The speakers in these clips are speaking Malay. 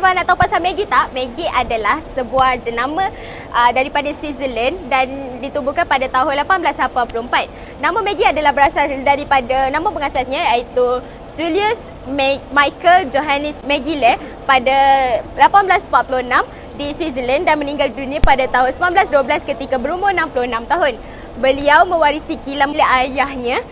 Ifah nak tahu pasal Maggi tak? Maggi adalah sebuah jenama daripada Switzerland dan ditubuhkan pada tahun 1884. Nama Maggi adalah berasal daripada nama pengasasnya iaitu Julius Michael Johannes Mengele pada 1846 di Switzerland dan meninggal dunia pada tahun 1912 ketika berumur 66 tahun. Beliau mewarisi kilang milik ayahnya.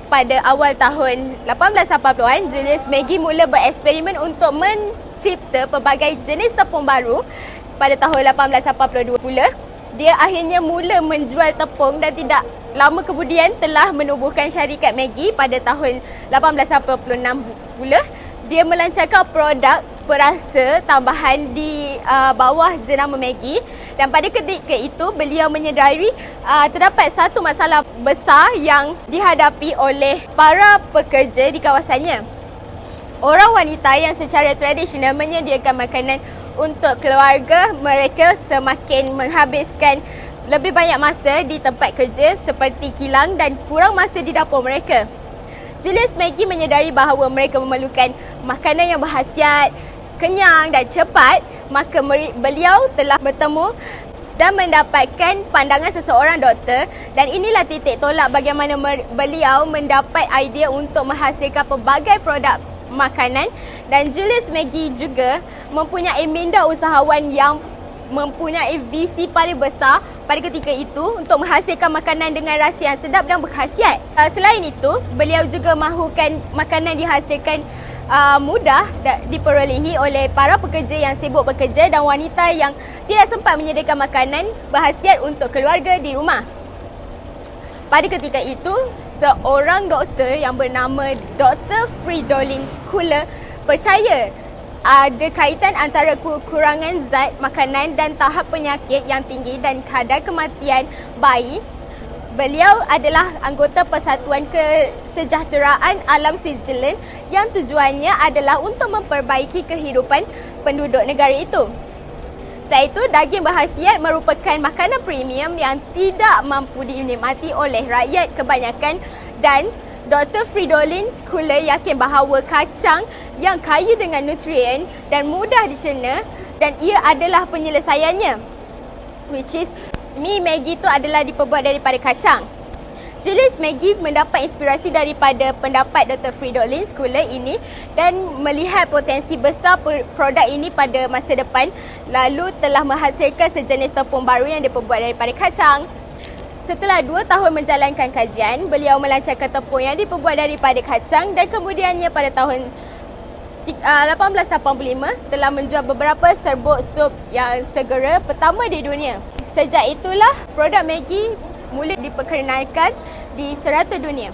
Pada awal tahun 1880-an, Julius Maggi mula bereksperimen untuk mencipta pelbagai jenis tepung baru. Pada tahun 1882 pula, dia akhirnya mula menjual tepung dan tidak lama kemudian telah menubuhkan syarikat Maggi. Pada tahun 1886 pula, dia melancarkan produk perasa tambahan di bawah jenama Maggi. Dan pada ketika itu, beliau menyedari terdapat satu masalah besar yang dihadapi oleh para pekerja di kawasannya. Orang wanita yang secara tradisional menyediakan makanan untuk keluarga mereka semakin menghabiskan lebih banyak masa di tempat kerja seperti kilang dan kurang masa di dapur mereka. Julius Maggi menyedari bahawa mereka memerlukan makanan yang berkhasiat, kenyang dan cepat, maka beliau telah bertemu dan mendapatkan pandangan seseorang doktor, dan inilah titik tolak bagaimana beliau mendapat idea untuk menghasilkan pelbagai produk makanan. Dan Julius Maggi juga mempunyai minda usahawan yang mempunyai visi paling besar pada ketika itu untuk menghasilkan makanan dengan rasa yang sedap dan berkhasiat. Selain itu, beliau juga mahukan makanan dihasilkan mudah diperolehi oleh para pekerja yang sibuk bekerja dan wanita yang tidak sempat menyediakan makanan berkhasiat untuk keluarga di rumah. Pada ketika itu, seorang doktor yang bernama Dr. Fridolin Schuler percaya ada kaitan antara kekurangan zat makanan dan tahap penyakit yang tinggi dan kadar kematian bayi. Beliau adalah anggota Persatuan Kesejahteraan Alam Switzerland yang tujuannya adalah untuk memperbaiki kehidupan penduduk negara itu. Selain itu, daging berkhasiat merupakan makanan premium yang tidak mampu dinikmati oleh rakyat kebanyakan, dan Dr. Fridolin Schuler yakin bahawa kacang yang kaya dengan nutrien dan mudah dicerna dan ia adalah penyelesaiannya, which is mi Maggi itu adalah diperbuat daripada kacang. Julius Maggi mendapat inspirasi daripada pendapat Dr. Fridolin Schuler ini dan melihat potensi besar produk ini pada masa depan, lalu telah menghasilkan sejenis tepung baru yang diperbuat daripada kacang. Setelah 2 tahun menjalankan kajian, beliau melancarkan tepung yang diperbuat daripada kacang dan kemudiannya pada tahun 1885 telah menjual beberapa serbuk sup yang segera pertama di dunia. Sejak itulah produk Maggi mula diperkenalkan di serata dunia.